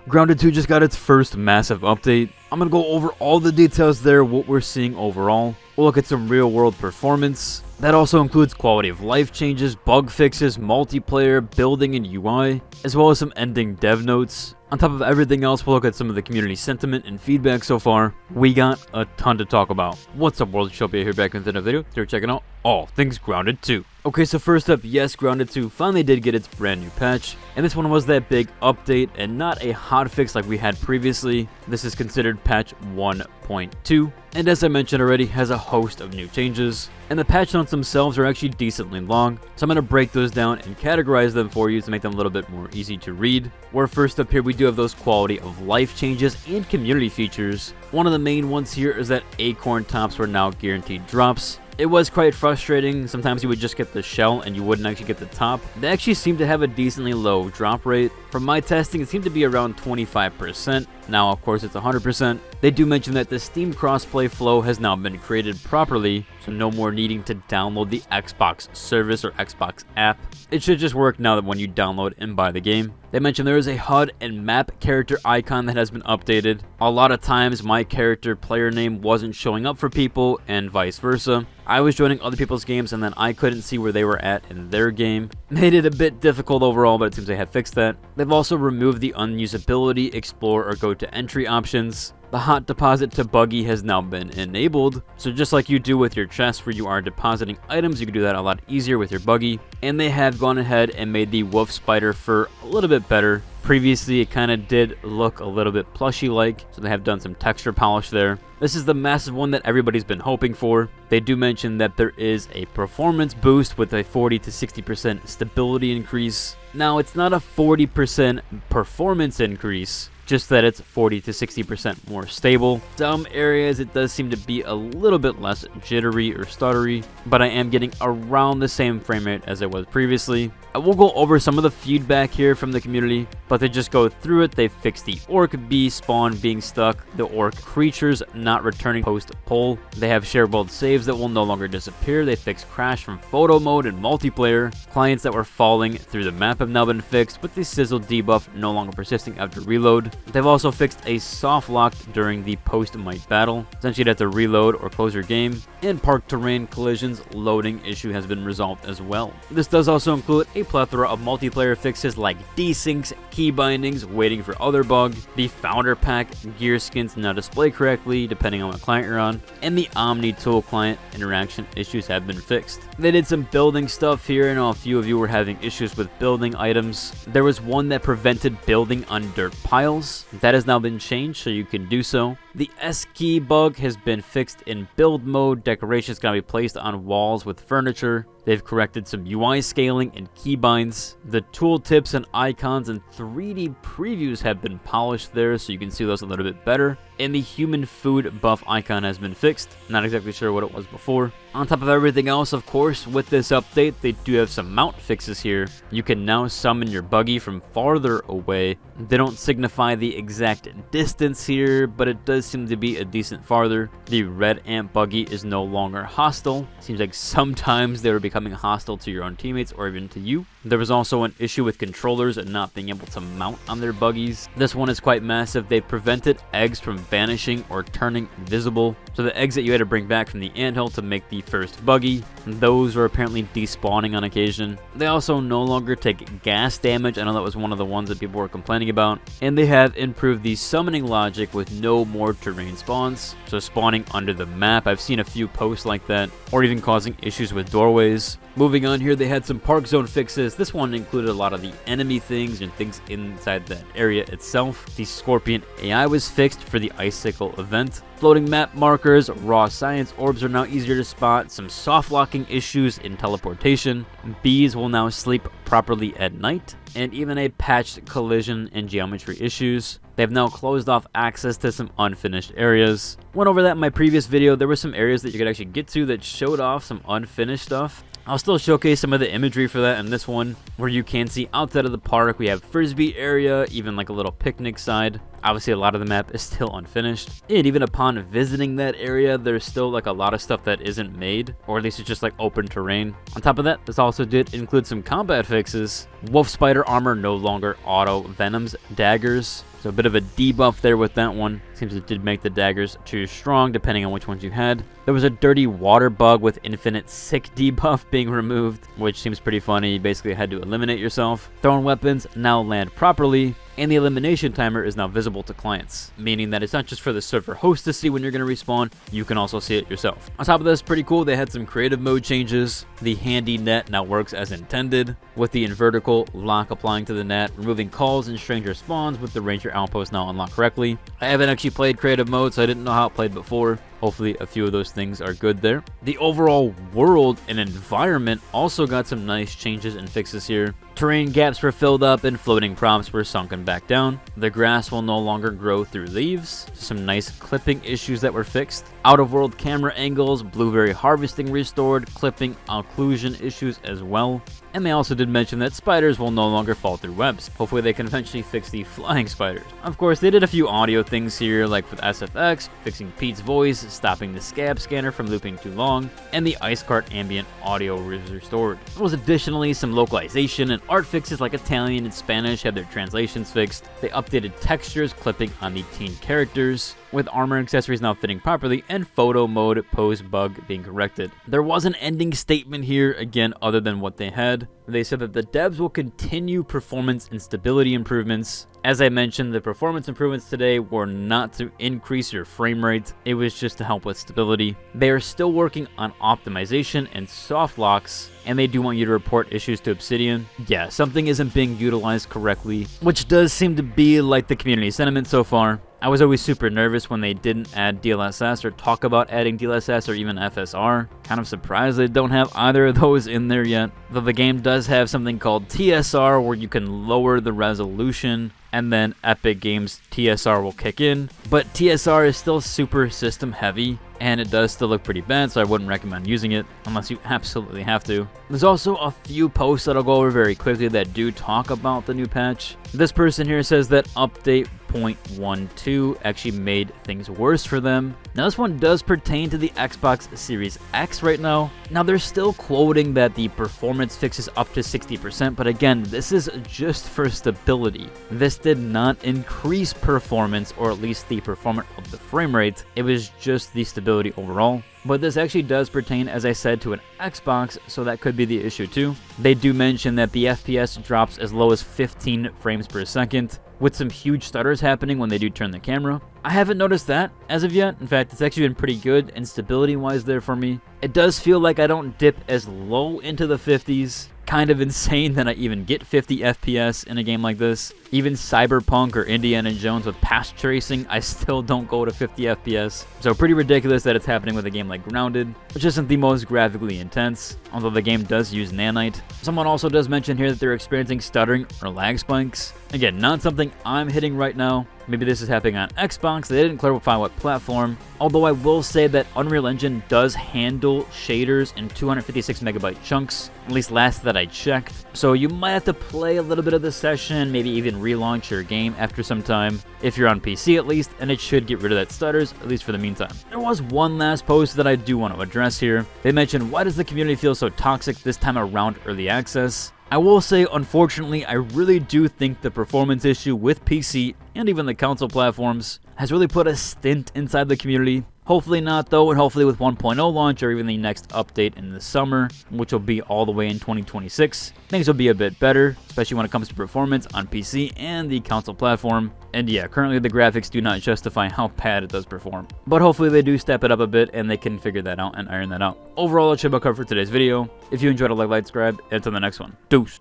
Grounded 2 just got its first massive update. I'm going to go over all the details there, what we're seeing overall. We'll look at some real world performance. That also includes quality of life changes, bug fixes, multiplayer, building and UI, as well as some ending dev notes. On top of everything else, we'll look at some of the community sentiment and feedback so far. We got a ton to talk about. What's up world, Shelby here back with another video. You're checking out all things Grounded 2. Okay, so first up, yes, Grounded 2 finally did get its brand new patch, and this one was that big update and not a hotfix like we had previously. This is considered patch 1.2, and as I mentioned already, has a host of new changes. And the patch notes themselves are actually decently long, so I'm going to break those down and categorize them for you to make them a little bit more easy to read. Where first up here we do have those quality of life changes and community features. One of the main ones here is that acorn tops were now guaranteed drops. It was quite frustrating. Sometimes you would just get the shell and you wouldn't actually get the top. They actually seem to have a decently low drop rate. From my testing, it seemed to be around 25%. Now, of course, it's 100%. They do mention that the Steam crossplay flow has now been created properly, so no more needing to download the Xbox service or Xbox app. It should just work now that when you download and buy the game. They mentioned there is a HUD and map character icon that has been updated. A lot of times my character player name wasn't showing up for people and vice versa. I was joining other people's games and then I couldn't see where they were at in their game. Made it a bit difficult overall, but it seems they have fixed that. They've also removed the unusability, explore, or go to entry options. The hot deposit to buggy has now been enabled, so just like you do with your chest where you are depositing items, you can do that a lot easier with your buggy. And they have gone ahead and made the wolf spider fur a little bit better. Previously, it kind of did look a little bit plushy-like, so they have done some texture polish there. This is the massive one that everybody's been hoping for. They do mention that there is a performance boost with a 40 to 60% stability increase. Now, it's not a 40% performance increase, just that it's 40 to 60% more stable. Some areas it does seem to be a little bit less jittery or stuttery, but I am getting around the same frame rate as I was previously. I will go over some of the feedback here from the community, but to just go through it, they fixed the orc bee spawn being stuck, the orc creatures not returning post-pull. They have shared world saves that will no longer disappear. They fixed crash from photo mode and multiplayer. Clients that were falling through the map have now been fixed, with the sizzle debuff no longer persisting after reload. They've also fixed a soft lock during the post-might battle. Essentially, you'd have to reload or close your game. And park terrain collisions loading issue has been resolved as well. This does also include a plethora of multiplayer fixes like desyncs, key bindings, waiting for other bug, the founder pack, gear skins now display correctly depending on what client you're on, and the Omni tool client interaction issues have been fixed. They did some building stuff here. I know a few of you were having issues with building items. There was one that prevented building on dirt piles. That has now been changed so you can do so. The S key bug has been fixed in build mode. Decorations can be placed on walls with furniture. They've corrected some UI scaling and keybinds. The tooltips and icons and 3D previews have been polished there so you can see those a little bit better. And the human food buff icon has been fixed. Not exactly sure what it was before. On top of everything else, of course, with this update, they do have some mount fixes here. You can now summon your buggy from farther away. They don't signify the exact distance here, but it does seem to be a decent farther. The red ant buggy is no longer hostile. Seems like sometimes they were becoming hostile to your own teammates or even to you. There was also an issue with controllers and not being able to mount on their buggies. This one is quite massive. They prevented eggs from vanishing or turning invisible. So the eggs that you had to bring back from the anthill to make the first buggy, those were apparently despawning on occasion. They also no longer take gas damage. I know that was one of the ones that people were complaining about. And they have improved the summoning logic with no more terrain spawns. So spawning under the map, I've seen a few posts like that, or even causing issues with doorways. Moving on here, they had some park zone fixes. This one included a lot of the enemy things and things inside that area itself. The Scorpion AI was fixed for the Icicle event. Floating map markers, raw science orbs are now easier to spot. Some soft locking issues in teleportation. Bees will now sleep properly at night. And even a patched collision and geometry issues. They've now closed off access to some unfinished areas. Went over that in my previous video. There were some areas that you could actually get to that showed off some unfinished stuff. I'll still showcase some of the imagery for that in this one, where you can see outside of the park we have frisbee area, even like a little picnic side. Obviously a lot of the map is still unfinished, and even upon visiting that area there's still like a lot of stuff that isn't made, or at least it's just like open terrain. On top of that, this also did include some combat fixes. Wolf spider armor no longer auto venoms daggers, So a bit of a debuff there with that one. Seems it did make the daggers too strong depending on which ones you had. There was a dirty water bug with infinite sick debuff being removed, which seems pretty funny. You basically had to eliminate yourself. Thrown weapons now land properly, and the elimination timer is now visible to clients, meaning that it's not just for the server host to see when you're going to respawn, you can also see it yourself. On top of this, pretty cool, they had some creative mode changes. The handy net now works as intended, with the vertical lock applying to the net, removing calls and stranger spawns with the ranger outpost now unlocked correctly. I haven't actually played creative mode, so I didn't know how it played before. Hopefully a few of those things are good there. The overall world and environment also got some nice changes and fixes here. Terrain gaps were filled up and floating props were sunken back down. The grass will no longer grow through leaves. Some nice clipping issues that were fixed. Out of world camera angles, blueberry harvesting restored, clipping occlusion issues as well. And they also did mention that spiders will no longer fall through webs. Hopefully they can eventually fix the flying spiders. Of course, they did a few audio things here, like with SFX, fixing Pete's voice, stopping the scab scanner from looping too long, and the ice cart ambient audio was restored. There was additionally some localization and art fixes like Italian and Spanish had their translations fixed. They updated textures, clipping on the teen characters, with armor accessories now fitting properly, and photo mode pose bug being corrected. There was an ending statement here, again, other than what they had. They said that the devs will continue performance and stability improvements. As I mentioned, the performance improvements today were not to increase your frame rate, it was just to help with stability. They are still working on optimization and soft locks, and they do want you to report issues to Obsidian. Yeah, something isn't being utilized correctly, which does seem to be like the community sentiment so far. I was always super nervous when they didn't add DLSS or talk about adding DLSS or even FSR. Kind of surprised they don't have either of those in there yet. Though the game does have something called TSR where you can lower the resolution, and then Epic Games TSR will kick in. But TSR is still super system heavy, and it does still look pretty bad, so I wouldn't recommend using it unless you absolutely have to. There's also a few posts that I'll go over very quickly that do talk about the new patch. This person here says that update 0.12 actually made things worse for them. Now this one does pertain to the Xbox Series X right now. Now they're still quoting that the performance fixes up to 60%, but again, this is just for stability. This did not increase performance, or at least the performance of the frame rate. It was just the stability overall. But this actually does pertain, as I said, to an Xbox, so that could be the issue too. They do mention that the FPS drops as low as 15 frames per second, with some huge stutters happening when they do turn the camera. I haven't noticed that as of yet. In fact, it's actually been pretty good and stability-wise there for me. It does feel like I don't dip as low into the 50s. Kind of insane that I even get 50 FPS in a game like this. Even Cyberpunk or Indiana Jones with path tracing, I still don't go to 50 FPS. So pretty ridiculous that it's happening with a game like Grounded, which isn't the most graphically intense, although the game does use nanite. Someone also does mention here that they're experiencing stuttering or lag spikes. Again, not something I'm hitting right now. Maybe this is happening on Xbox. They didn't clarify what platform. Although I will say that Unreal Engine does handle shaders in 256 megabyte chunks, at least last that I checked. So you might have to play a little bit of the session, maybe even relaunch your game after some time, if you're on PC at least, and it should get rid of that stutters, at least for the meantime. There was one last post that I do want to address here. They mentioned, why does the community feel so toxic this time around early access? I will say, unfortunately, I really do think the performance issue with PC and even the console platforms has really put a stint inside the community. Hopefully not though, and hopefully with 1.0 launch or even the next update in the summer, which will be all the way in 2026, things will be a bit better, especially when it comes to performance on PC and the console platform. And yeah, currently the graphics do not justify how bad it does perform. But hopefully they do step it up a bit and they can figure that out and iron that out. Overall, that's about cover for today's video. If you enjoyed it, like, subscribe, and until the next one. Deuce.